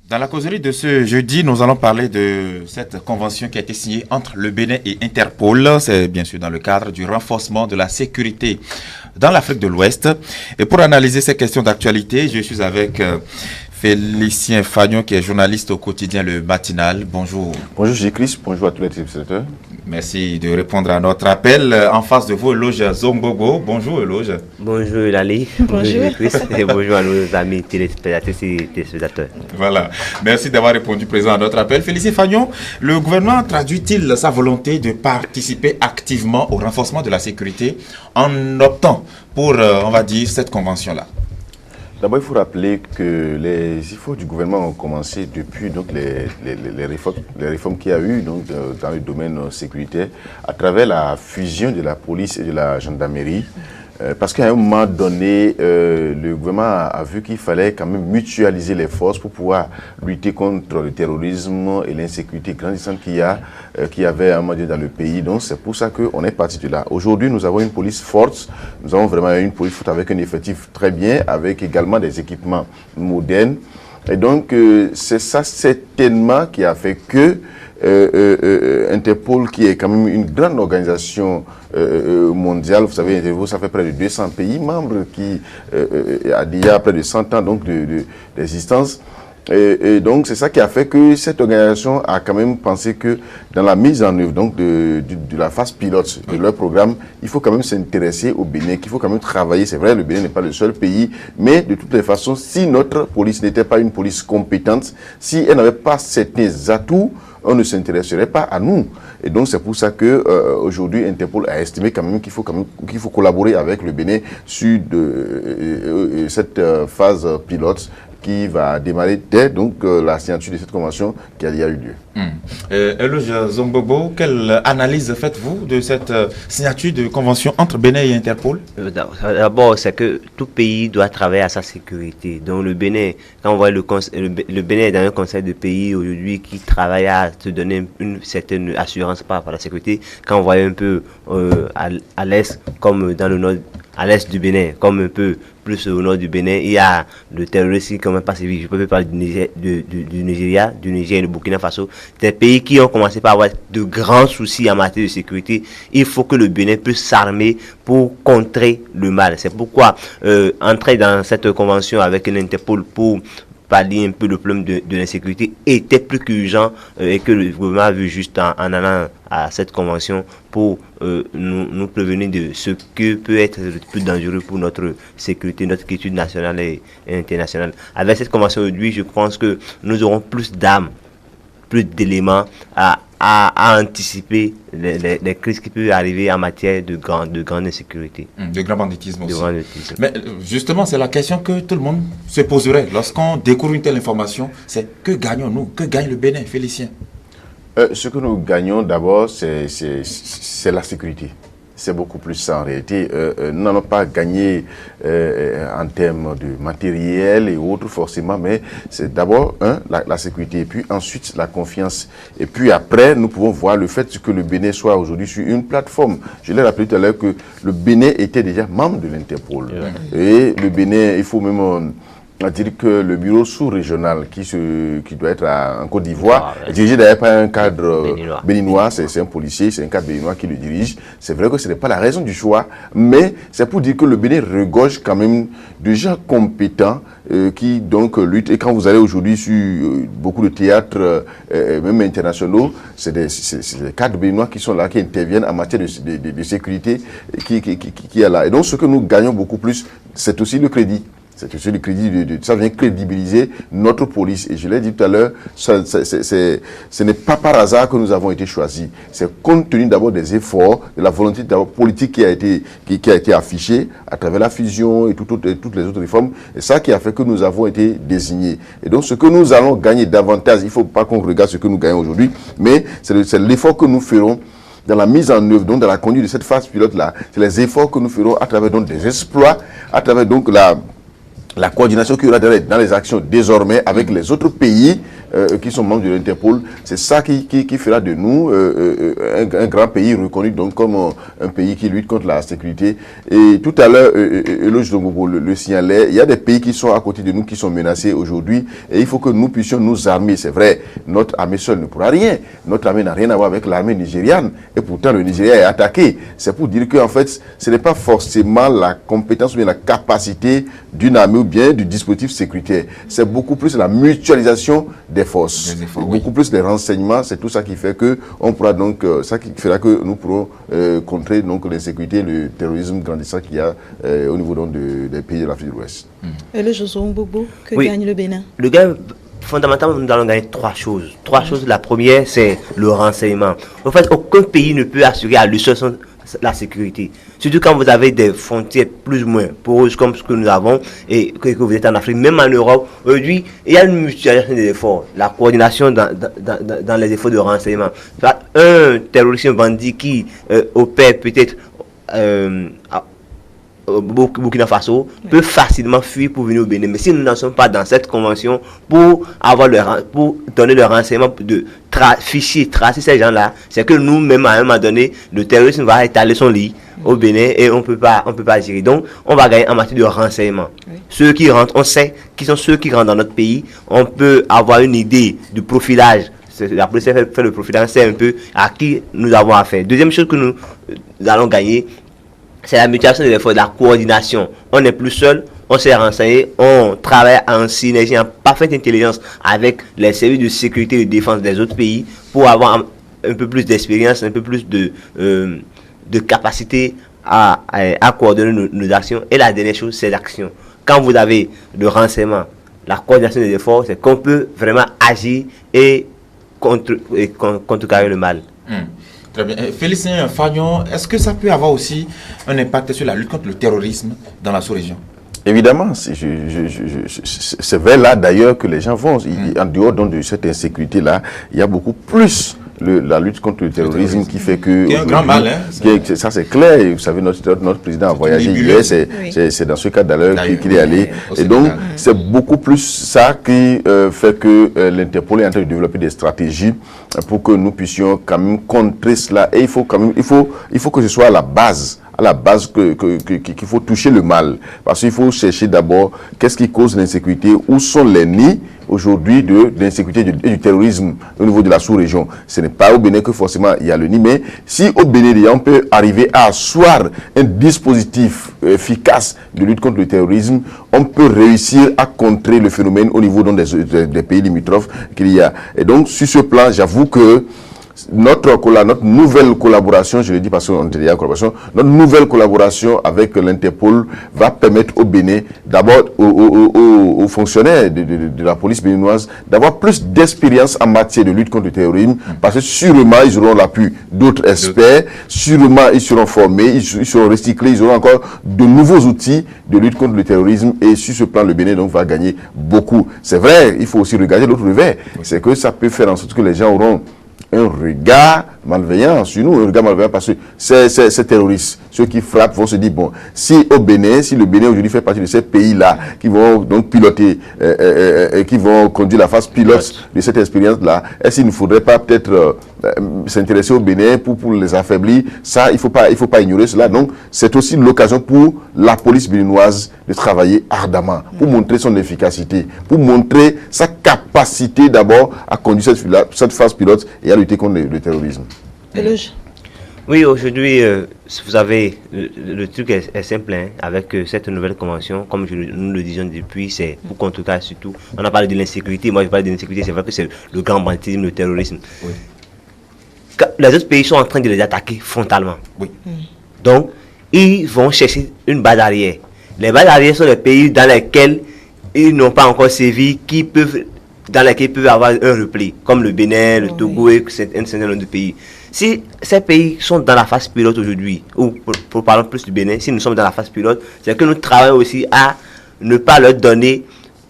Dans la causerie de ce jeudi, nous allons parler de cette convention qui a été signée entre le Bénin et Interpol. C'est bien sûr dans le cadre du renforcement de la sécurité dans l'Afrique de l'Ouest. Et pour analyser ces questions d'actualité, je suis avec Félicien Fagnon, qui est journaliste au quotidien Le Matinal. Bonjour. Bonjour J-Chris, bonjour à tous les téléspectateurs. Merci de répondre à notre appel. En face de vous, Eloge Zombogo. Bonjour Eloge. Bonjour Elali. Bonjour Chris. Et bonjour à nos amis téléspectatrices et téléspectateurs. Voilà. Merci d'avoir répondu présent à notre appel. Félicien Fagnon, le gouvernement traduit-il sa volonté de participer activement au renforcement de la sécurité en optant pour, on va dire, cette convention-là? D'abord, il faut rappeler que les efforts du gouvernement ont commencé depuis donc, les réformes qu'il y a eu donc, dans le domaine sécuritaire à travers la fusion de la police et de la gendarmerie. Parce qu'à un moment donné, le gouvernement a vu qu'il fallait quand même mutualiser les forces pour pouvoir lutter contre le terrorisme et l'insécurité grandissante qu'il y avait à un moment donné dans le pays. Donc c'est pour ça qu'on est parti de là. Aujourd'hui, nous avons une police forte, nous avons vraiment une police forte avec un effectif très bien, avec également des équipements modernes. Et donc c'est ça certainement qui a fait que Interpol, qui est quand même une grande organisation mondiale, vous savez, Interpol, ça fait près de 200 pays membres qui a déjà près de 100 ans donc d'existence. Et donc c'est ça qui a fait que cette organisation a quand même pensé que dans la mise en œuvre donc de la phase pilote de leur programme, il faut quand même s'intéresser au Bénin, qu'il faut quand même travailler. C'est vrai, le Bénin n'est pas le seul pays, mais de toutes les façons, si notre police n'était pas une police compétente, si elle n'avait pas certains atouts, on ne s'intéresserait pas à nous. Et donc c'est pour ça que aujourd'hui Interpol a estimé quand même qu'il faut collaborer avec le Bénin sur cette phase pilote qui va démarrer dès donc la signature de cette convention qui a déjà eu lieu. Eloge Zombobo, quelle analyse faites-vous de cette signature de convention entre Bénin et Interpol? D'abord, c'est que tout pays doit travailler à sa sécurité. Donc le Bénin, quand on voit le Bénin est dans un conseil de pays aujourd'hui qui travaille à se donner une certaine assurance par rapport à la sécurité. Quand on voit un peu à l'est, comme dans le nord, à l'est du Bénin, comme un peu plus au nord du Bénin, il y a le terrorisme qui commence pas sévir. Je peux parler du Nigeria, du Niger et du Burkina Faso. Des pays qui ont commencé par avoir de grands soucis en matière de sécurité. Il faut que le Bénin puisse s'armer pour contrer le mal. C'est pourquoi entrer dans cette convention avec l'Interpol pour pallier un peu le problème de l'insécurité était plus qu'urgent et que le gouvernement a vu juste en allant à cette convention pour nous prévenir de ce que peut être le plus dangereux pour notre sécurité, notre quiétude nationale et internationale. Avec cette convention aujourd'hui, je pense que nous aurons plus d'âmes, plus d'éléments à anticiper les crises qui peuvent arriver en matière de grande insécurité. De grand banditisme aussi. Mais justement, c'est la question que tout le monde se poserait lorsqu'on découvre une telle information. C'est que gagnons-nous? Que gagne le Bénin, Félicien? Ce que nous gagnons d'abord, c'est la sécurité. C'est beaucoup plus ça en réalité. Nous n'allons pas gagner en termes de matériel et autres forcément, mais c'est d'abord la sécurité, et puis ensuite la confiance. Et puis après, nous pouvons voir le fait que le Bénin soit aujourd'hui sur une plateforme. Je l'ai rappelé tout à l'heure que le Bénin était déjà membre de l'Interpol. Et le Bénin, il faut même dire que le bureau sous-régional qui doit être en Côte d'Ivoire est dirigé d'ailleurs par un cadre béninois, c'est un policier, c'est un cadre béninois qui le dirige. C'est vrai que ce n'est pas la raison du choix, mais c'est pour dire que le Bénin regorge quand même de gens compétents qui donc luttent. Et quand vous allez aujourd'hui sur beaucoup de théâtres, même internationaux, c'est des cadres béninois qui sont là, qui interviennent en matière de sécurité qui est là. Et donc ce que nous gagnons beaucoup plus, c'est aussi le crédit. C'est aussi le crédit, ça vient crédibiliser notre police. Et je l'ai dit tout à l'heure, ce n'est pas par hasard que nous avons été choisis. C'est compte tenu d'abord des efforts, de la volonté politique qui a été affichée à travers la fusion et toutes les autres réformes. Et ça qui a fait que nous avons été désignés. Et donc ce que nous allons gagner davantage, il ne faut pas qu'on regarde ce que nous gagnons aujourd'hui, mais c'est l'effort que nous ferons dans la mise en œuvre, donc dans la conduite de cette phase pilote-là. C'est les efforts que nous ferons à travers donc des exploits, à travers donc la coordination qu'il y aura dans les actions désormais avec les autres pays qui sont membres de l'Interpol. C'est ça qui fera de nous un grand pays reconnu donc comme un pays qui lutte contre la sécurité. Et tout à l'heure, Eloge Dongogo le signalait, il y a des pays qui sont à côté de nous, qui sont menacés aujourd'hui, et il faut que nous puissions nous armer. C'est vrai, notre armée seule ne pourra rien. Notre armée n'a rien à voir avec l'armée nigériane, et pourtant le Nigeria est attaqué. C'est pour dire qu'en fait, ce n'est pas forcément la compétence ou bien la capacité d'une armée ou bien du dispositif sécuritaire. C'est beaucoup plus la mutualisation des forces, beaucoup plus les renseignements. C'est tout ça qui fait que on pourra donc, ça qui fera que nous pourrons contrer donc l'insécurité et le terrorisme grandissant qu'il y a au niveau donc des pays de l'Afrique de l'Ouest. Et le Joson Bobo, que gagne le Bénin? Le gain, fondamentalement, nous allons gagner trois choses. La première, c'est le renseignement. En fait, aucun pays ne peut assurer à lui seul la sécurité. Surtout quand vous avez des frontières plus ou moins poreuses comme ce que nous avons et que vous êtes en Afrique, même en Europe. Aujourd'hui, il y a une mutualisation des efforts, la coordination dans les efforts de renseignement. Un terroriste, un bandit qui opère peut-être Burkina Faso peut facilement fuir pour venir au Bénin. Mais si nous n'en sommes pas dans cette convention pour donner le renseignement de fichier, tracer ces gens-là, c'est que nous-mêmes à un moment donné, le terrorisme va étaler son lit au Bénin et on peut pas gérer. Donc, on va gagner en matière de renseignement. Ceux qui rentrent, on sait qui sont ceux qui rentrent dans notre pays. On peut avoir une idée du profilage. La police fait le profilage, c'est un peu à qui nous avons affaire. Deuxième chose que nous allons gagner, c'est la mutualisation des efforts, la coordination. On n'est plus seul, on s'est renseigné, on travaille en synergie, en parfaite intelligence avec les services de sécurité et de défense des autres pays pour avoir un peu plus d'expérience, un peu plus de capacité à coordonner nos actions. Et la dernière chose, c'est l'action. Quand vous avez le renseignement, la coordination des efforts, c'est qu'on peut vraiment agir et contrecarrer le mal. Très bien. Félicien Fagnon, est-ce que ça peut avoir aussi un impact sur la lutte contre le terrorisme dans la sous-région? Évidemment, c'est vers là d'ailleurs que les gens vont. En dehors donc, de cette insécurité-là, il y a beaucoup plus la lutte contre le terrorisme qui fait que... C'est un grand mal, hein, ça c'est clair. Et vous savez, notre président a voyagé hier, c'est dans ce cadre d'ailleurs qu'il est allé. Et donc, c'est beaucoup plus ça qui fait que l'Interpol est en train de développer des stratégies pour que nous puissions quand même contrer cela. Et il faut que ce soit à la base qu'il faut toucher le mal. Parce qu'il faut chercher d'abord qu'est-ce qui cause l'insécurité, où sont les nids aujourd'hui de l'insécurité et du terrorisme au niveau de la sous-région. Ce n'est pas au Bénin que forcément il y a le nid, mais si au Bénin on peut arriver à asseoir un dispositif efficace de lutte contre le terrorisme, on peut réussir à contrer le phénomène au niveau donc, des pays limitrophes qu'il y a. Et donc sur ce plan, j'avoue que notre nouvelle collaboration, je le dis parce qu'on était déjà en collaboration, notre nouvelle collaboration avec l'Interpol va permettre au Bénin, d'abord aux fonctionnaires de la police béninoise, d'avoir plus d'expérience en matière de lutte contre le terrorisme, parce que sûrement ils auront l'appui d'autres experts, sûrement ils seront formés, ils seront recyclés, ils auront encore de nouveaux outils de lutte contre le terrorisme, et sur ce plan, le Bénin donc va gagner beaucoup. C'est vrai, il faut aussi regarder l'autre revers, c'est que ça peut faire en sorte que les gens auront un regard malveillant sur nous, un regard malveillant parce que ces terroristes, ceux qui frappent vont se dire, bon, si le Bénin aujourd'hui fait partie de ces pays-là qui vont donc piloter, qui vont conduire la phase pilote de cette expérience-là, est-ce qu'il ne faudrait pas peut-être s'intéresser au Bénin pour les affaiblir? Ça, il faut pas ignorer cela. Donc, c'est aussi l'occasion pour la police béninoise de travailler ardemment, pour montrer son efficacité, pour montrer sa capacité d'abord à conduire cette phase pilote et à lutter contre le terrorisme. Oui, aujourd'hui, vous avez, le truc est simple, hein, avec cette nouvelle convention, comme nous le disions depuis, c'est pour contrecarrer surtout. On a parlé de l'insécurité, moi je parle de l'insécurité, c'est vrai que c'est le grand banditisme, le terrorisme. Oui. Les autres pays sont en train de les attaquer frontalement. Oui. Donc, ils vont chercher une base arrière. Les bases arrière sont les pays dans lesquels ils n'ont pas encore sévi, dans lesquels ils peuvent avoir un repli, comme le Bénin, le Togo et un certain nombre de pays. Si ces pays sont dans la phase pilote aujourd'hui, ou pour parler plus du Bénin, si nous sommes dans la phase pilote, c'est que nous travaillons aussi à ne pas leur donner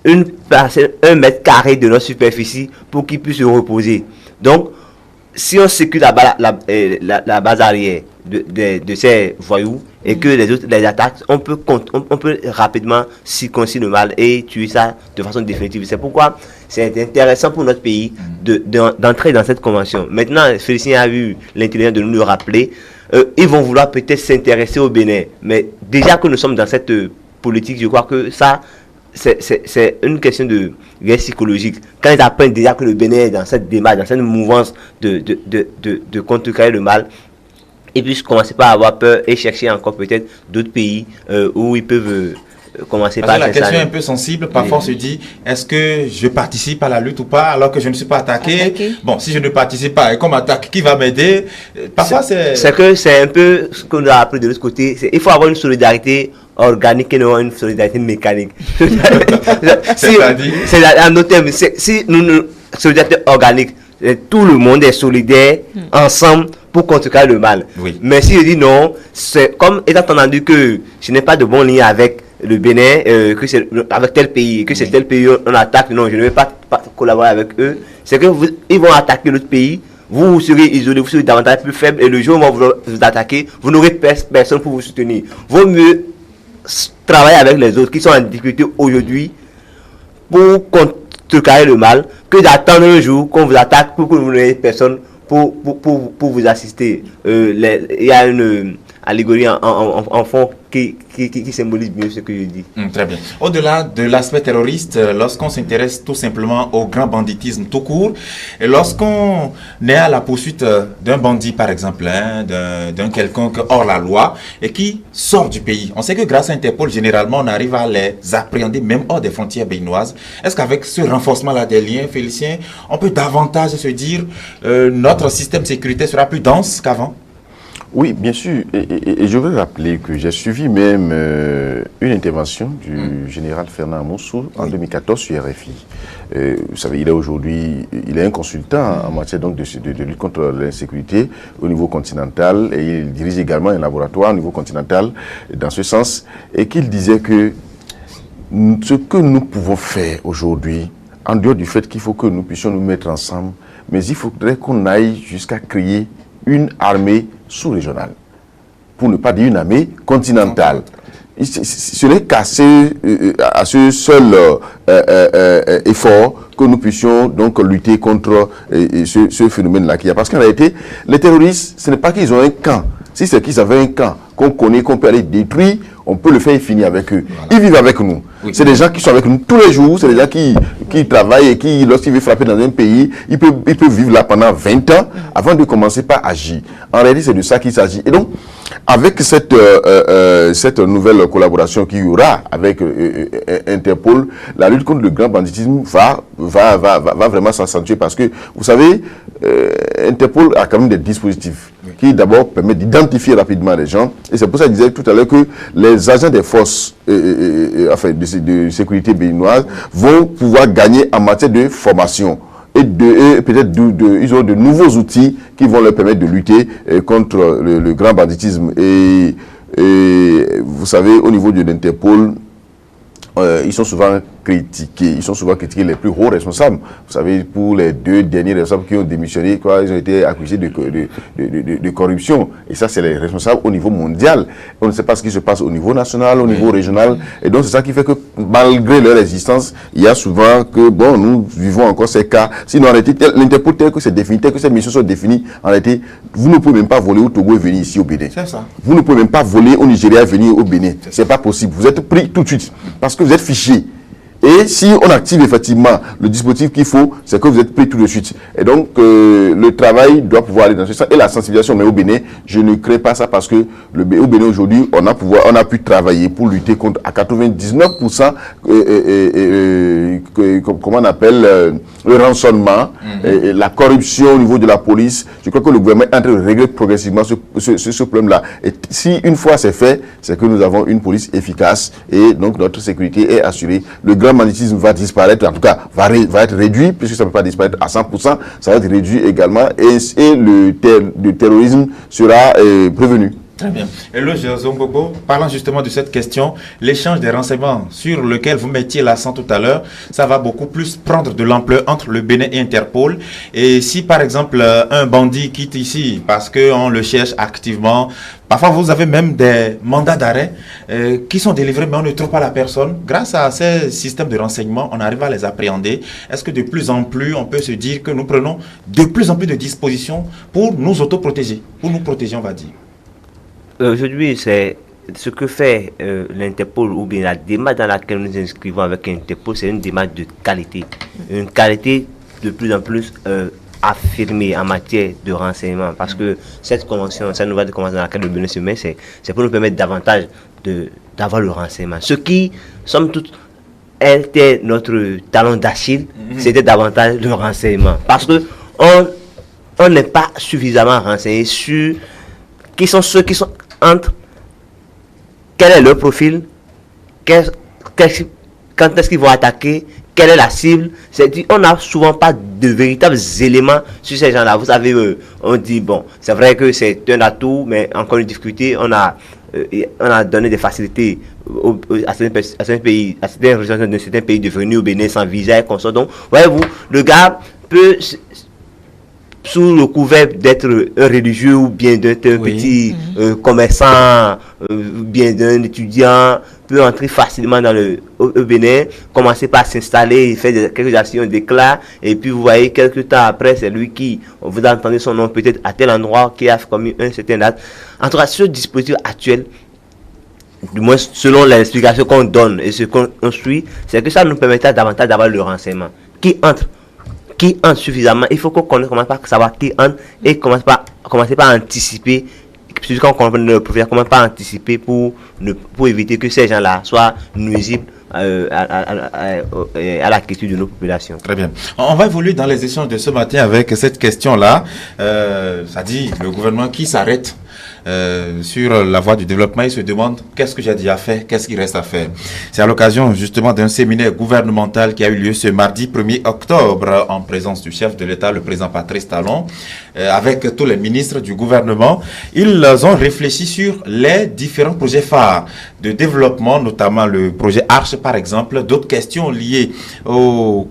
un mètre carré de notre superficie pour qu'ils puissent se reposer. Donc, si on sécure la base arrière, de ces voyous et que les attaques, on peut rapidement circoncire le mal et tuer ça de façon définitive. C'est pourquoi c'est intéressant pour notre pays d'entrer dans cette convention. Maintenant, Félicien a eu l'intelligence de nous le rappeler. Ils vont vouloir peut-être s'intéresser au Bénin. Mais déjà que nous sommes dans cette politique, je crois que ça, c'est une question de guerre psychologique. Quand ils apprennent déjà que le Bénin est dans cette démarche, dans cette mouvance de contrecarrer le mal, ils puissent commencer par avoir peur et chercher encore peut-être d'autres pays où ils peuvent commencer par... La question est un peu sensible. Parfois on se dit, est-ce que je participe à la lutte ou pas alors que je ne suis pas attaqué? Bon, si je ne participe pas et qu'on m'attaque, qui va m'aider? Parfois c'est que c'est un peu ce qu'on a appris de l'autre côté. Il faut avoir une solidarité organique et non une solidarité mécanique. C'est un autre terme. Si nous solidarité organique, tout le monde est solidaire ensemble pour contrecarrer le mal. Oui. Mais si je dis non, c'est comme étant entendu que je n'ai pas de bon lien avec le Bénin, que c'est avec tel pays, que c'est tel pays on attaque, non, je ne vais pas collaborer avec eux. C'est que ils vont attaquer l'autre pays. Vous serez isolé, vous serez davantage plus faible et le jour où on va vous attaquer, vous n'aurez personne pour vous soutenir. Vaut mieux travailler avec les autres qui sont en difficulté aujourd'hui pour contrecarrer le mal que d'attendre un jour qu'on vous attaque pour que vous n'ayez personne pour vous assister. Il y a une allégorie en fond qui symbolise mieux ce que je dis. Très bien. Au-delà de l'aspect terroriste, lorsqu'on s'intéresse tout simplement au grand banditisme tout court, et lorsqu'on est à la poursuite d'un bandit par exemple, d'un quelconque hors la loi, et qui sort du pays, on sait que grâce à Interpol, généralement, on arrive à les appréhender même hors des frontières béninoises. Est-ce qu'avec ce renforcement-là des liens, Félicien, on peut davantage se dire notre système sécuritaire sera plus dense qu'avant? Oui, bien sûr. Et je veux rappeler que j'ai suivi même une intervention du général Fernand Moussou en 2014 sur RFI. Vous savez, il est un consultant en matière donc de lutte contre l'insécurité au niveau continental et il dirige également un laboratoire au niveau continental dans ce sens et qu'il disait que ce que nous pouvons faire aujourd'hui, en dehors du fait qu'il faut que nous puissions nous mettre ensemble, mais il faudrait qu'on aille jusqu'à créer une armée sous-régionale, pour ne pas dire une armée continentale. Ce n'est qu'à ce seul effort que nous puissions donc lutter contre ce phénomène-là qu'il y a. Parce qu'en réalité, les terroristes, ce n'est pas qu'ils ont un camp. Si c'est qu'ils avaient un camp qu'on connaît, qu'on peut aller détruire, on peut le faire et finir avec eux. Voilà. Ils vivent avec nous. Oui. C'est des gens qui sont avec nous tous les jours. C'est des gens qui travaillent et qui, lorsqu'ils veulent frapper dans un pays, ils peuvent vivre là pendant 20 ans avant de commencer par agir. En réalité, c'est de ça qu'il s'agit. Et donc, avec cette nouvelle collaboration qu'il y aura avec Interpol, la lutte contre le grand banditisme va vraiment s'accentuer parce que, vous savez, Interpol a quand même des dispositifs qui d'abord permettent d'identifier rapidement les gens. Et c'est pour ça que je disais tout à l'heure que les agents des forces de sécurité béninoises vont pouvoir gagner en matière de formation. Et peut-être ils ont de nouveaux outils qui vont leur permettre de lutter contre le grand banditisme. Et vous savez, au niveau de l'Interpol, ils sont souvent critiqués. Ils sont souvent critiqués les plus hauts responsables. Vous savez, pour les 2 derniers responsables qui ont démissionné, ils ont été accusés de corruption. Et ça, c'est les responsables au niveau mondial. On ne sait pas ce qui se passe au niveau national, au niveau régional. Et donc, c'est ça qui fait que, malgré leur existence, il y a souvent que, bon, nous vivons encore ces cas. Sinon, en réalité, l'Interpol, tel que c'est défini, tel que ces missions sont définies, en réalité, vous ne pouvez même pas voler au Togo et venir ici au Bénin. C'est ça. Vous ne pouvez même pas voler au Nigeria et venir au Bénin. C'est pas possible. Vous êtes pris tout de suite. Parce que vous êtes fiché. Et si on active effectivement le dispositif qu'il faut, c'est que vous êtes pris tout de suite. Et donc, le travail doit pouvoir aller dans ce sens. Et la sensibilisation, mais au Bénin, je ne crée pas ça parce que au Bénin aujourd'hui, on a pu travailler pour lutter contre à 99%, comment on appelle, le rançonnement, et la corruption au niveau de la police. Je crois que le gouvernement est en train de régler progressivement ce problème-là. Et si une fois c'est fait, c'est que nous avons une police efficace et donc notre sécurité est assurée. Le grand banditisme va disparaître, en tout cas va être réduit, puisque ça ne peut pas disparaître à 100%, ça va être réduit également et le terrorisme sera prévenu. Très bien. Et le Zombobo, parlant justement de cette question, l'échange des renseignements sur lequel vous mettiez l'accent tout à l'heure, ça va beaucoup plus prendre de l'ampleur entre le Bénin et Interpol. Et si par exemple un bandit quitte ici parce qu'on le cherche activement, parfois vous avez même des mandats d'arrêt qui sont délivrés mais on ne trouve pas la personne. Grâce à ces systèmes de renseignement, on arrive à les appréhender. Est-ce que de plus en plus, on peut se dire que nous prenons de plus en plus de dispositions pour nous autoprotéger, pour nous protéger, on va dire? Aujourd'hui, c'est ce que fait l'Interpol, ou bien la démarche dans laquelle nous inscrivons avec l'Interpol, c'est une démarche de qualité. Une qualité de plus en plus affirmée en matière de renseignement. Parce que cette convention, cette nouvelle convention dans laquelle le Bénin se met, c'est pour nous permettre davantage d'avoir le renseignement. Ce qui, somme toute, était notre talon d'Achille, c'était davantage le renseignement. Parce que on n'est pas suffisamment renseigné sur qui sont ceux qui sont entre, quel est leur profil, quand est-ce qu'ils vont attaquer, quelle est la cible. C'est-à-dire, on n'a souvent pas de véritables éléments sur ces gens-là. Vous savez, on dit, bon, c'est vrai que c'est un atout, mais encore une difficulté, on a donné des facilités à certains pays, à certaines régions de certains pays de venir au Bénin sans visa et consort. Donc, voyez-vous, le gars peut, sous le couvert d'être un religieux ou bien d'être un petit commerçant, bien d'un étudiant, peut entrer facilement dans au Bénin, commencer par s'installer, faire quelques actions d'éclat, et puis vous voyez quelques temps après, c'est lui qui, vous entendez son nom peut-être à tel endroit, qui a commis un certain acte. En tout cas, ce dispositif actuel, du moins selon l'explication qu'on donne et ce qu'on suit, c'est que ça nous permettra davantage d'avoir le renseignement. Qui entre suffisamment, il faut qu'on commence par savoir qui entre et commencer par anticiper. Surtout quand on comprend le profil, commence par anticiper pour éviter que ces gens-là soient nuisibles à la question de nos populations. Très bien. On va évoluer dans les échanges de ce matin avec cette question-là. Ça dit le gouvernement qui s'arrête sur la voie du développement, il se demande qu'est-ce que j'ai déjà fait, qu'est-ce qu'il reste à faire. C'est à l'occasion justement d'un séminaire gouvernemental qui a eu lieu ce mardi 1er octobre en présence du chef de l'État, le président Patrice Talon, avec tous les ministres du gouvernement. Ils ont réfléchi sur les différents projets phares de développement, notamment le projet Arche par exemple, d'autres questions liées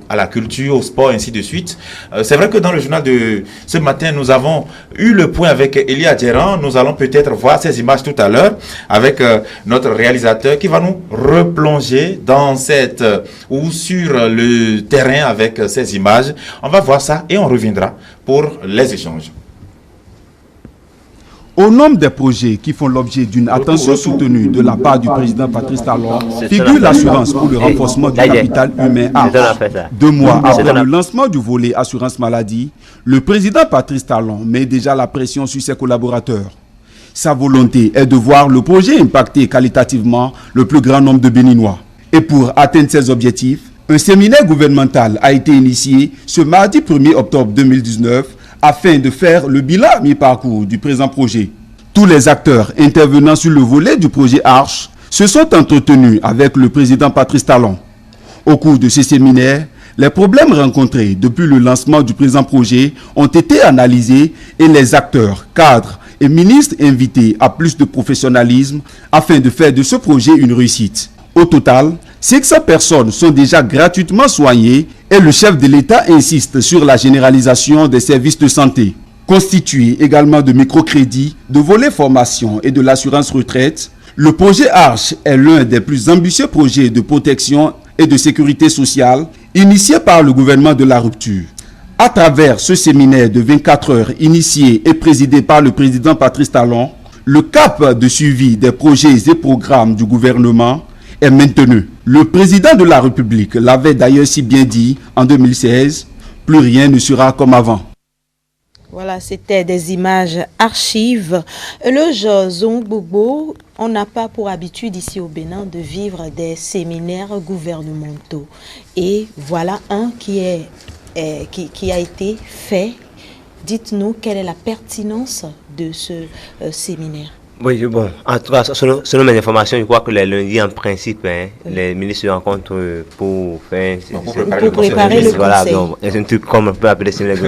à la culture, au sport, ainsi de suite. C'est vrai que dans le journal de ce matin, nous avons eu le point avec Elia Djeran. Nous allons peut-être voir ces images tout à l'heure avec notre réalisateur qui va nous replonger dans ou sur le terrain avec ces images. On va voir ça et on reviendra pour les échanges. Au nombre des projets qui font l'objet d'une attention soutenue de la part du président Patrice Talon figure l'assurance pour le renforcement du capital humain Arche. 2 mois après le lancement du volet assurance maladie, le président Patrice Talon met déjà la pression sur ses collaborateurs. Sa volonté est de voir le projet impacter qualitativement le plus grand nombre de Béninois. Et pour atteindre ces objectifs, un séminaire gouvernemental a été initié ce mardi 1er octobre 2019 afin de faire le bilan mi-parcours du présent projet. Tous les acteurs intervenant sur le volet du projet Arche se sont entretenus avec le président Patrice Talon. Au cours de ce séminaire, les problèmes rencontrés depuis le lancement du présent projet ont été analysés et les acteurs, cadres et ministres invités à plus de professionnalisme afin de faire de ce projet une réussite. Au total, 500 personnes sont déjà gratuitement soignées et le chef de l'État insiste sur la généralisation des services de santé. Constitué également de microcrédits, de volets formation et de l'assurance retraite, le projet Arche est l'un des plus ambitieux projets de protection et de sécurité sociale initié par le gouvernement de la rupture. À travers ce séminaire de 24 heures initié et présidé par le président Patrice Talon, le cap de suivi des projets et programmes du gouvernement est maintenu. Le président de la République l'avait d'ailleurs si bien dit en 2016, plus rien ne sera comme avant. Voilà, c'était des images archives. Le Zombobo, on n'a pas pour habitude ici au Bénin de vivre des séminaires gouvernementaux. Et voilà un qui a été fait. Dites-nous quelle est la pertinence de ce séminaire. Oui, bon, en tout cas, selon mes informations, je crois que les lundis, en principe, les ministres se rencontrent pour faire... Pour préparer le conseil. Voilà, donc, c'est un truc comme on peut appeler séminaire.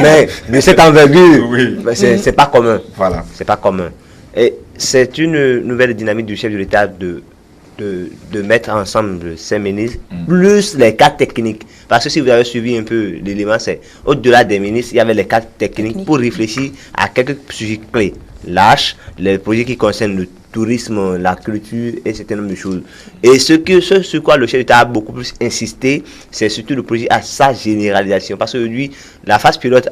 Mais de cette envergure, c'est pas commun. Voilà. C'est pas commun. Et c'est une nouvelle dynamique du chef de l'État de mettre ensemble ces ministres, plus les cadres techniques. Parce que si vous avez suivi un peu l'élément, c'est au-delà des ministres, il y avait les cadres techniques pour réfléchir à quelques sujets clés. L'âge, les projets qui concernent le tourisme, la culture et un certain nombre de choses. Et ce sur quoi le chef d'État a beaucoup plus insisté, c'est surtout le projet à sa généralisation. Parce qu'aujourd'hui, la phase pilote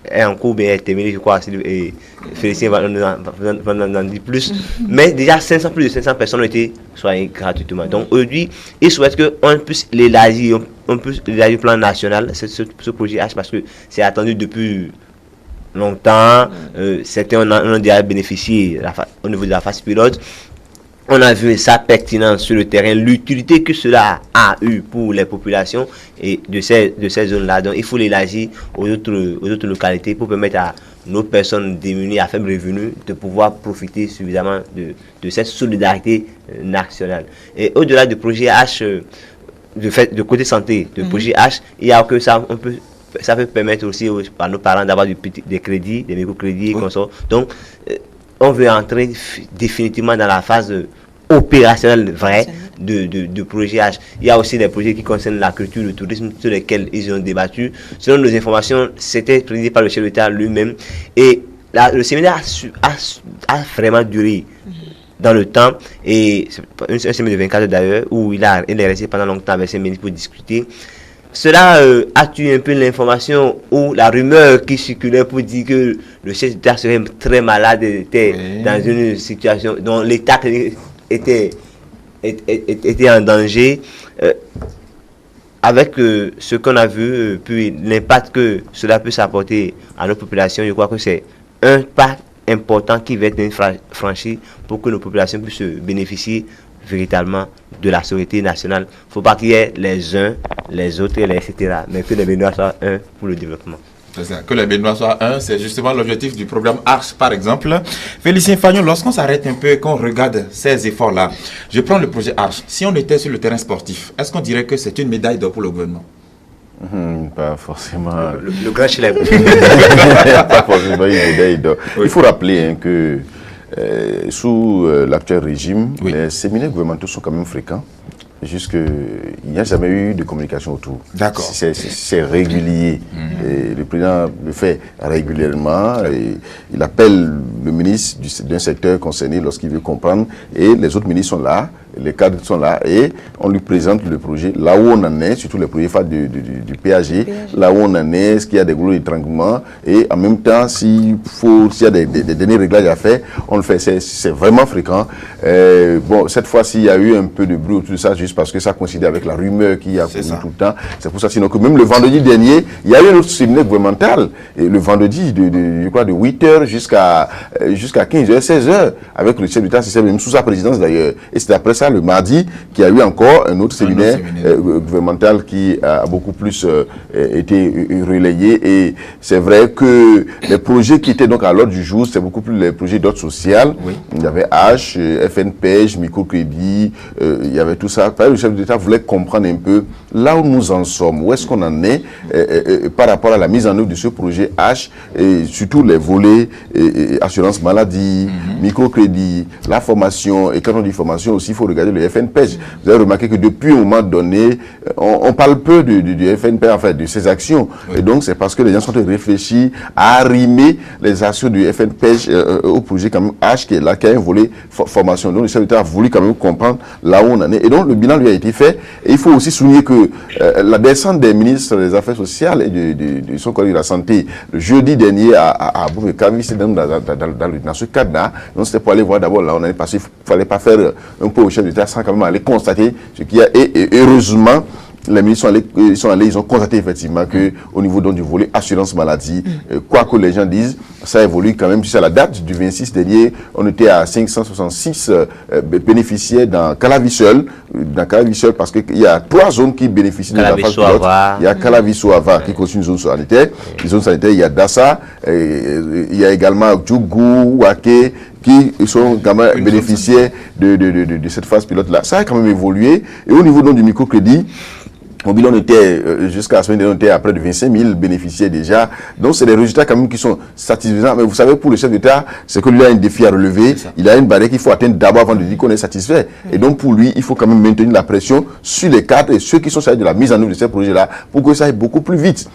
est en cours, bien terminée, je crois, et Félicien va en dire plus. Mais déjà, plus de 500 personnes ont été soignées gratuitement. Donc aujourd'hui, ils souhaitent qu'on puisse l'élargir, on puisse l'élargir au plan national, ce projet H, parce que c'est attendu depuis longtemps. Certains en ont déjà bénéficié au niveau de la phase pilote. On a vu sa pertinence sur le terrain, l'utilité que cela a eu pour les populations et de ces zones-là. Donc il faut l'élargir aux autres localités pour permettre à nos personnes démunies à faible revenu de pouvoir profiter suffisamment de cette solidarité nationale. Et au-delà du projet H, de côté santé, de projet H, il y a que ça, ça peut permettre aussi à nos parents d'avoir des crédits, des microcrédits et consorts. Donc, on veut entrer définitivement dans la phase opérationnelle vraie de projet H. Il y a aussi des projets qui concernent la culture, le tourisme, sur lesquels ils ont débattu. Selon nos informations, c'était présidé par le chef de l'État lui-même. Et le séminaire a vraiment duré dans le temps. Et un séminaire de 24 heures d'ailleurs, où il est resté pendant longtemps avec ses ministres pour discuter. Cela a tué un peu l'information ou la rumeur qui circulait pour dire que le chef d'État serait très malade, était dans une situation dont l'État était en danger. Avec ce qu'on a vu, puis l'impact que cela peut s'apporter à nos populations, je crois que c'est un pas important qui va être franchi pour que nos populations puissent bénéficier véritablement de la sécurité nationale. Il ne faut pas qu'il y ait les uns, les autres, etc. Mais que les Béninois soient un pour le développement. C'est ça, que les Béninois soient un, c'est justement l'objectif du programme ARCH, par exemple. Félicien Fagnon, lorsqu'on s'arrête un peu et qu'on regarde ces efforts-là, je prends le projet ARCH. Si on était sur le terrain sportif, est-ce qu'on dirait que c'est une médaille d'or pour le gouvernement? Pas forcément. Le grand chelem. Pas forcément une médaille d'or. Il faut rappeler que sous l'actuel régime, les séminaires gouvernementaux sont quand même fréquents. Il n'y a jamais eu de communication autour. D'accord. C'est régulier. Et le président le fait régulièrement. Et il appelle le ministre d'un secteur concerné lorsqu'il veut comprendre. Et les autres ministres sont là, les cadres sont là. Et on lui présente le projet, là où on en est, surtout les projets phares du PAG, là où on en est, ce qu'il y a des gros étranglements. Et en même temps, s'il y a des derniers réglages à faire, on le fait. C'est vraiment fréquent. Bon, cette fois-ci, il y a eu un peu de bruit autour de ça, juste parce que ça coïncide avec la rumeur qu'il y a tout le temps. C'est pour ça, sinon que même le vendredi dernier, il y a eu un autre séminaire gouvernemental, et le vendredi de 8h jusqu'à 15h, 16h, avec le chef d'État, c'est même sous sa présidence d'ailleurs. Et c'est après ça, le mardi, qu'il y a eu encore un autre séminaire gouvernemental qui a beaucoup plus été relayé. Et c'est vrai que les projets qui étaient donc à l'ordre du jour, c'est beaucoup plus les projets d'ordre social. Il y avait H, FNPEJ, microcrédit, il y avait tout ça. Le chef d'État voulait comprendre un peu là où nous en sommes, où est-ce qu'on en est par rapport à la mise en œuvre de ce projet H, et surtout les volets assurance maladie, microcrédit, la formation. Et quand on dit formation aussi, il faut regarder le FNPEJ. Vous avez remarqué que depuis un moment donné, on parle peu du FNPEJ, en fait, de ses actions. Et donc, c'est parce que les gens sont en train de réfléchir à arrimer les actions du FNPEJ au projet quand même H, qui est là, qui a un volet formation. Donc, le chef d'État a voulu quand même comprendre là où on en est. Et donc, le bilan lui a été fait. Et il faut aussi souligner que la descente des ministres des Affaires sociales et de son collègue de la Santé, le jeudi dernier à Boubekavi, c'est dans ce cadre-là. Donc, c'était pour aller voir d'abord là où on en est passé. Il ne fallait pas faire un peu au chef d'État sans quand même aller constater ce qu'il y a. Et heureusement, les ministres sont allés, ils ont constaté effectivement qu'au niveau donc, du volet assurance maladie, quoi que les gens disent, ça évolue quand même. Jusqu'à la date du 26 dernier, on était à 566 bénéficiaires dans Calavi-Seul, parce qu'il y a 3 zones qui bénéficient de la phase pilote. Il y a Calavi-Soava qui constitue une zone sanitaire. Les zones sanitaires, il y a Dassa, il y a également Djougou, Wake, qui sont quand même bénéficiaires de cette phase pilote-là. Ça a quand même évolué. Et au niveau donc, du microcrédit, Mobile, on était, jusqu'à la semaine dernière, on était à près de 25 000 bénéficiaires déjà. Donc, c'est des résultats quand même qui sont satisfaisants. Mais vous savez, pour le chef d'État, c'est que lui a un défi à relever. Il a une barrière qu'il faut atteindre d'abord avant de dire qu'on est satisfait. Et donc, pour lui, il faut quand même maintenir la pression sur les cadres et ceux qui sont chargés de la mise en œuvre de ces projets-là pour que ça aille beaucoup plus vite.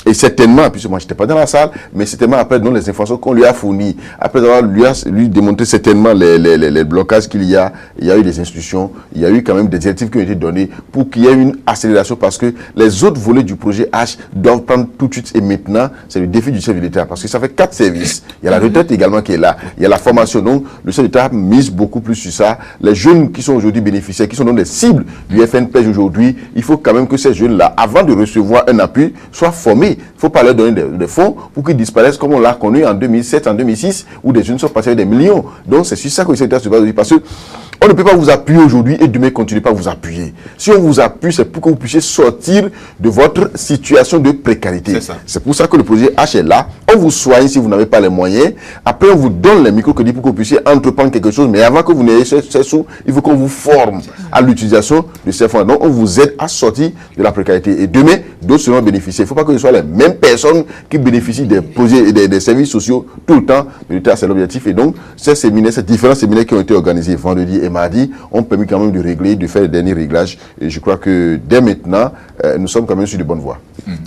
Et certainement, puisque moi je n'étais pas dans la salle, mais certainement après dans les informations qu'on lui a fournies, après avoir lui démontré certainement les blocages qu'il y a, il y a eu des institutions, il y a eu quand même des directives qui ont été données pour qu'il y ait une accélération parce que les autres volets du projet H doivent prendre tout de suite et maintenant, c'est le défi du chef de l'État parce que ça fait 4 services. Il y a la retraite également qui est là, il y a la formation, donc le chef d'État mise beaucoup plus sur ça. Les jeunes qui sont aujourd'hui bénéficiaires, qui sont dans les cibles du FNPEJ aujourd'hui, il faut quand même que ces jeunes-là, avant de recevoir un appui, soient formés. Il ne faut pas leur donner des fonds pour qu'ils disparaissent comme on l'a connu en 2007, en 2006, où des jeunes sont passés avec des millions. Donc c'est sur ça que le secteur se base aujourd'hui. Parce qu'on ne peut pas vous appuyer aujourd'hui et demain continuer pas à vous appuyer. Si on vous appuie, c'est pour que vous puissiez sortir de votre situation de précarité. C'est pour ça que le projet H est là. On vous soigne si vous n'avez pas les moyens. Après, on vous donne les microcrédits pour que vous puissiez entreprendre quelque chose. Mais avant que vous n'ayez ces sous, il faut qu'on vous forme à l'utilisation de ces fonds. Donc, on vous aide à sortir de la précarité. Et demain, d'autres seront bénéficiaires. Il ne faut pas que ce soit les mêmes personnes qui bénéficient des projets et des services sociaux tout le temps. L'État, c'est l'objectif. Et donc, ces différents séminaires qui ont été organisés vendredi et mardi ont permis quand même de régler, de faire les derniers réglages. Et je crois que dès maintenant, nous sommes quand même sur de bonnes voies.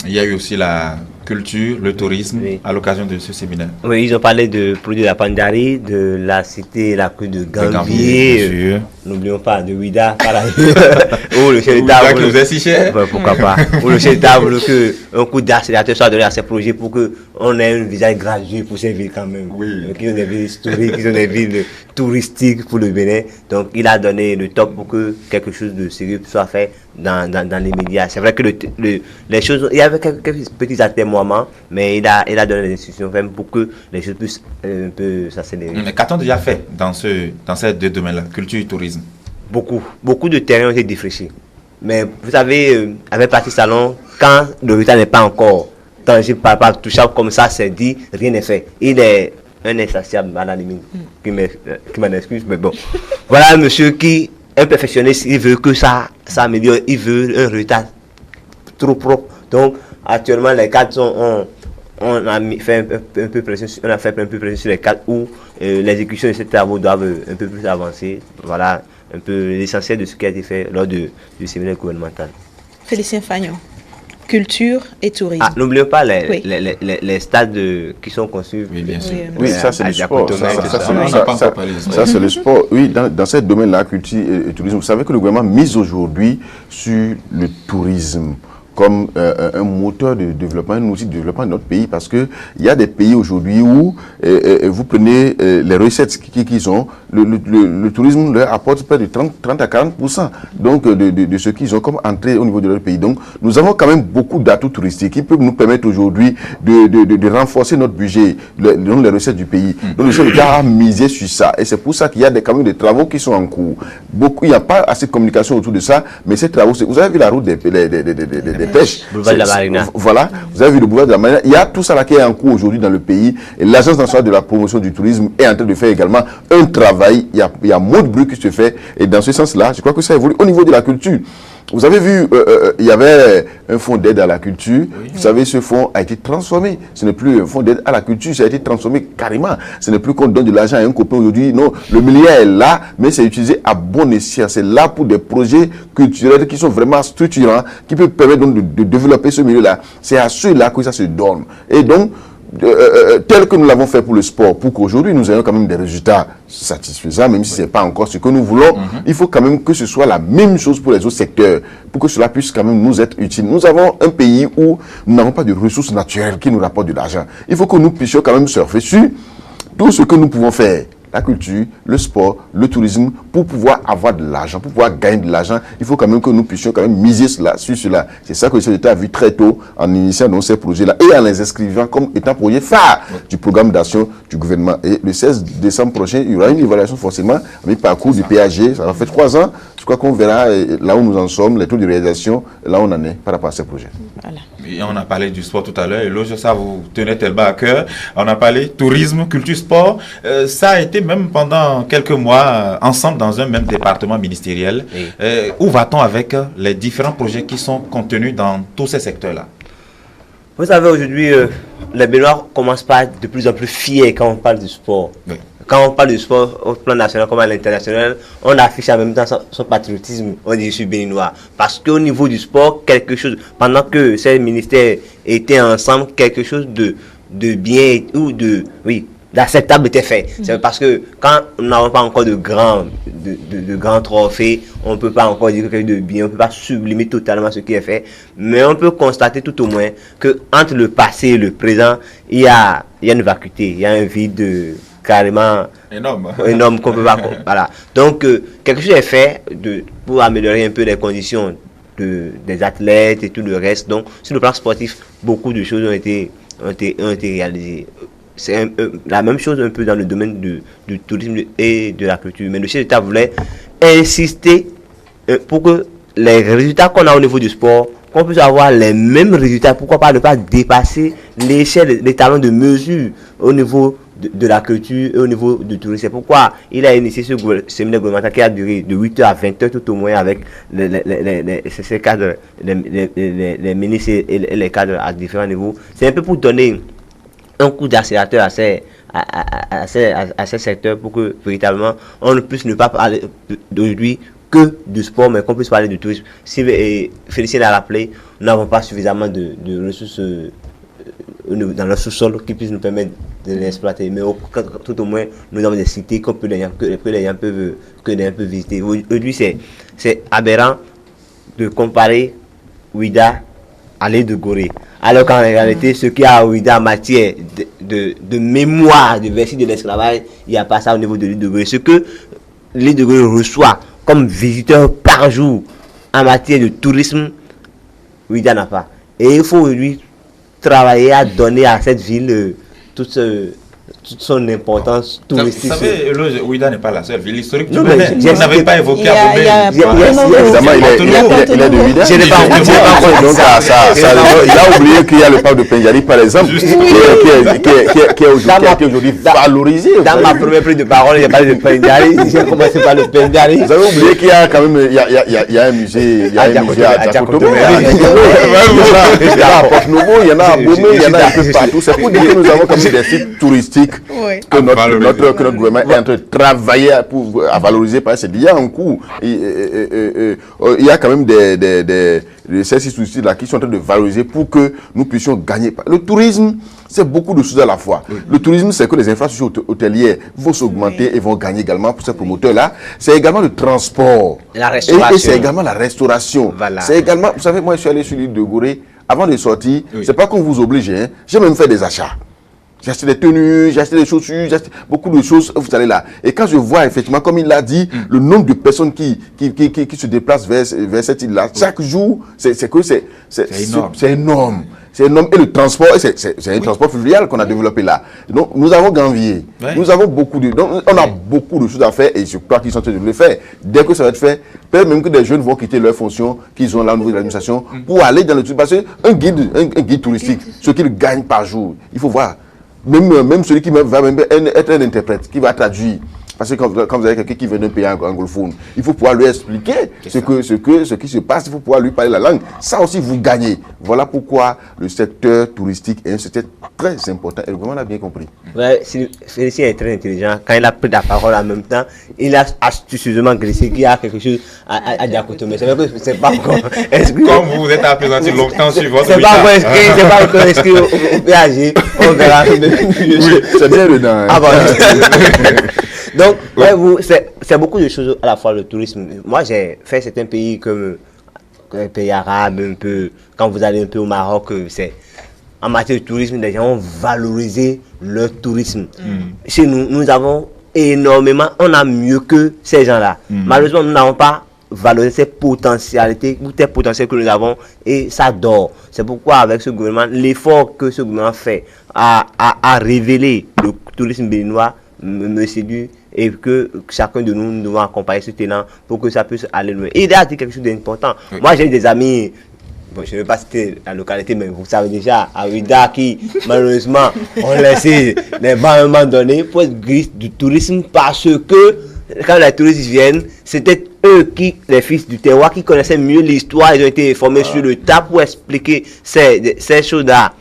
Il y a eu aussi la culture, le tourisme, à l'occasion de ce séminaire. Oui, ils ont parlé de produits de la Pandari, de la cité, la crue de Gambier. N'oublions pas de Ouida, par ailleurs. Ou le chef d'État qui nous est si cher. Pourquoi pas. Ou le chef d'État voulait qu'un coup d'accélérateur soit donné à ces projets pour qu'on ait un visage gradué pour ces villes quand même. Qui ont des villes historiques, qui ont des villes touristiques pour le Bénin. Donc il a donné le top pour que quelque chose de sérieux soit fait dans les médias. C'est vrai que les choses, il y avait quelques petits atermoiements, mais il a donné des instructions pour que les choses puissent un peu s'accélérer. Mais qu'a-t-on déjà fait dans ces deux domaines-là, culture et tourisme? Beaucoup de terrains ont été défrichés. Mais vous savez, avec Patrice Talon, quand le résultat n'est pas encore tangible, pas touchable comme ça, c'est dit, rien n'est fait. Il est un insatiable à la limite, qui m'en excuse, mais bon. Voilà un monsieur qui, un perfectionniste, il veut que ça améliore, il veut un résultat trop propre. Donc, actuellement, les cadres on a fait un peu pression sur les cadres où l'exécution de ces travaux doivent un peu plus avancer. Voilà un peu l'essentiel de ce qui a été fait lors du séminaire gouvernemental. Félicien Fagnon, culture et tourisme. N'oublions pas les stades qui sont conçus. Oui, bien sûr. Oui, ça c'est le sport. Ça c'est le sport. Oui, dans ce domaine-là, culture et tourisme, vous savez que le gouvernement mise aujourd'hui sur le tourisme comme un moteur de développement, un outil de développement de notre pays, parce que il y a des pays aujourd'hui où vous prenez les recettes qu'ils ont, le tourisme leur apporte près de 30 à 40% donc de ce qu'ils ont comme entrée au niveau de leur pays. Donc nous avons quand même beaucoup d'atouts touristiques qui peuvent nous permettre aujourd'hui de renforcer notre budget, les recettes du pays. Donc le chef d'État a misé sur ça, et c'est pour ça qu'il y a quand même des travaux qui sont en cours. Il n'y a pas assez de communication autour de ça, mais ces travaux, vous avez vu la route des pêches. Boulevard de la Marina. Voilà, vous avez vu le boulevard de la Marina. Il y a tout ça là qui est en cours aujourd'hui dans le pays. Et l'Agence nationale de la promotion du tourisme est en train de faire également un travail. Il y a mot de bruit qui se fait. Et dans ce sens-là, je crois que ça évolue au niveau de la culture. Vous avez vu, il y avait un fonds d'aide à la culture. Vous savez, ce fonds a été transformé. Ce n'est plus un fonds d'aide à la culture, ça a été transformé carrément. Ce n'est plus qu'on donne de l'argent à un copain aujourd'hui. Non, le milliard est là, mais c'est utilisé à bon escient. C'est là pour des projets culturels qui sont vraiment structurants, qui peuvent permettre donc de développer ce milieu-là. C'est à ceux-là que ça se donne. Et donc, tel que nous l'avons fait pour le sport, pour qu'aujourd'hui nous ayons quand même des résultats satisfaisants, même si ce n'est pas encore ce que nous voulons, il faut quand même que ce soit la même chose pour les autres secteurs, pour que cela puisse quand même nous être utile. Nous avons un pays où nous n'avons pas de ressources naturelles qui nous rapportent de l'argent. Il faut que nous puissions quand même surfer sur tout ce que nous pouvons faire. La culture, le sport, le tourisme, pour pouvoir avoir de l'argent, pour pouvoir gagner de l'argent, il faut quand même que nous puissions quand même miser sur cela. C'est ça que le chef d'État a vu très tôt en initiant donc ces projets-là et en les inscrivant comme étant projet phare du programme d'action du gouvernement. Et le 16 décembre prochain, il y aura une évaluation forcément avec parcours du PAG. Ça va faire 3 ans je crois qu'on verra là où nous en sommes, les taux de réalisation, là où on en est par rapport à ces projets. Voilà. Et on a parlé du sport tout à l'heure, et là, ça vous tenait tellement à cœur. On a parlé tourisme, culture, sport. Ça a été même pendant quelques mois ensemble dans un même département ministériel. Oui. Où va-t-on avec les différents projets qui sont contenus dans tous ces secteurs-là? Vous savez, aujourd'hui, les Béninois commencent par être de plus en plus fiers quand on parle du sport. Oui. Quand on parle du sport au plan national comme à l'international, on affiche en même temps son patriotisme. On dit je suis béninois. Parce qu'au niveau du sport, quelque chose, pendant que ces ministères étaient ensemble, quelque chose de bien ou d'acceptable était fait. C'est parce que quand nous n'avons pas encore de grands trophées, on ne peut pas encore dire quelque chose de bien, on ne peut pas sublimer totalement ce qui est fait, mais on peut constater tout au moins que entre le passé et le présent, il y a une vacuité, il y a un vide carrément énorme qu'on peut pas. Voilà. Donc quelque chose est fait pour améliorer un peu les conditions des athlètes et tout le reste. Donc sur le plan sportif, beaucoup de choses ont été réalisées. C'est la même chose un peu dans le domaine du tourisme et de la culture. Mais le chef d'État voulait insister pour que les résultats qu'on a au niveau du sport, qu'on puisse avoir les mêmes résultats. Pourquoi pas ne pas dépasser l'échelle des talents de mesure au niveau de la culture et au niveau du tourisme. C'est pourquoi il a initié ce séminaire gouvernemental qui a duré de 8h à 20h tout au moins avec ces cadres, les ministres et les cadres à différents niveaux. C'est un peu pour donner un coup d'accélérateur à ces secteurs pour que véritablement on ne puisse ne pas parler d'aujourd'hui que du sport, mais qu'on puisse parler du tourisme. Si Félicien l'a rappelé, nous n'avons pas suffisamment de ressources dans le sous-sol qui puissent nous permettre de l'exploiter. Mais tout au moins, nous avons des cités que les gens peuvent visiter. Aujourd'hui, c'est aberrant de comparer Ouida à l'île de Gorée. Alors qu'en réalité, ce qu'il y a à Ouida en matière de mémoire, de vestige de l'esclavage, il n'y a pas ça au niveau de l'île de Gorée. Ce que l'île de Gorée reçoit comme visiteurs par jour en matière de tourisme, Ouida n'a pas. Et il faut aujourd'hui travailler à donner à cette ville toute son importance touristique. Vous savez, Ouida n'est pas la seule ville historique du Non, Bénin. Vous n'avez pas évoqué à Évidemment, il est de Ouida. Je n'ai pas Il a oublié qu'il y a le parc de Pendjari, par exemple, qui est aujourd'hui valorisé. Dans ma première prise de parole, il y a parlé de Pendjari. J'ai commencé par le Pendjari. Vous avez oublié qu'il y a quand même il y a un musée à Djakotomé. Il y en a à Porte-Nouveau, il y en a à Bomé, il y en a un peu partout. C'est pour dire que nous avons quand même des sites touristiques que notre gouvernement est en train de travailler à valoriser. Parce qu'il y a un coût. Il y a quand même ces sites touristiques là qui sont en train de valoriser pour que nous puissions gagner. Le tourisme, c'est beaucoup de choses à la fois. Le tourisme, c'est que les infrastructures hôtelières vont s'augmenter et vont gagner également pour ces promoteurs-là. C'est également le transport. La restauration. Et c'est également la restauration. Voilà. C'est également, vous savez, moi je suis allé sur l'île de Gorée. Avant de sortir, c'est pas qu'on vous oblige. Hein. J'ai même fait des achats. J'ai acheté des tenues, j'ai acheté des chaussures, j'ai acheté beaucoup de choses, vous allez là. Et quand je vois effectivement, comme il l'a dit, le nombre de personnes qui se déplacent vers cette île-là, chaque jour, c'est énorme. C'est énorme. Et le transport, c'est un transport fluvial qu'on a développé là. Donc, nous avons Ganvier. Nous avons beaucoup donc, on a beaucoup de choses à faire et je crois qu'ils sont en train de le faire. Dès que ça va être fait, peut-être même que des jeunes vont quitter leur fonction qu'ils ont là au niveau de l'administration pour aller dans le tourisme. Parce qu'un guide touristique, ce qu'il gagne par jour, il faut voir. Même celui qui va même être un interprète, qui va traduire. Parce que quand vous avez quelqu'un qui vient d'un pays anglophone, il faut pouvoir lui expliquer ce qui se passe, il faut pouvoir lui parler la langue. Ça aussi, vous gagnez. Voilà pourquoi le secteur touristique est un secteur très important et le gouvernement l'a bien compris. Ouais, Félicien est très intelligent. Quand il a pris la parole en même temps, il a astucieusement glissé qu'il y a quelque chose à Djakotomé. C'est vrai que c'est pas encore inscrit. Comme vous êtes appréhendu longtemps sur votre c'est pas encore inscrit, c'est pas encore inscrit au PAG. On verra. Oui, c'est bien dedans. Hein. Ah bon. Donc, c'est beaucoup de choses à la fois le tourisme. Moi, j'ai fait certains pays comme les pays arabes, un peu. Quand vous allez un peu au Maroc, c'est en matière de tourisme, les gens ont valorisé leur tourisme. Chez nous, nous avons énormément, on a mieux que ces gens-là. Malheureusement, nous n'avons pas valorisé ces potentialités, ou ces potentiels que nous avons, et ça dort. C'est pourquoi, avec ce gouvernement, l'effort que ce gouvernement fait à révéler le tourisme béninois me séduit et que chacun de nous devons accompagner ce talent pour que ça puisse aller loin. Et il a dit quelque chose d'important. Oui. Moi, j'ai des amis, bon, je ne vais pas citer la localité, mais vous savez déjà, à Ouida, qui malheureusement ont laissé les bancs à un moment donné pour être du tourisme parce que quand les touristes viennent, c'était eux les fils du terroir, qui connaissaient mieux l'histoire. Ils ont été formés sur le tas pour expliquer ces choses-là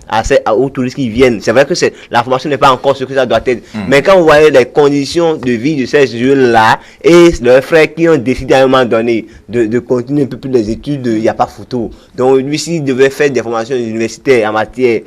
aux touristes qui viennent. C'est vrai que la formation n'est pas encore ce que ça doit être. Mais quand vous voyez les conditions de vie de ces jeunes-là et leurs frères qui ont décidé à un moment donné de continuer un peu plus les études, il n'y a pas photo. Donc lui, s'il devait faire des formations universitaires en matière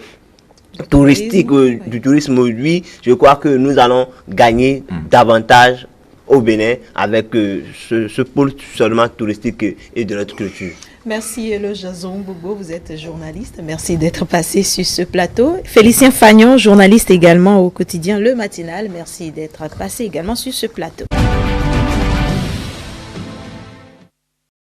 touristique, du tourisme, lui, je crois que nous allons gagner davantage au Bénin avec ce pôle seulement touristique et de notre culture. Merci Eloge Zongbougbo, vous êtes journaliste. Merci d'être passé sur ce plateau. Félicien Fagnon, journaliste également au quotidien Le Matinal. Merci d'être passé également sur ce plateau.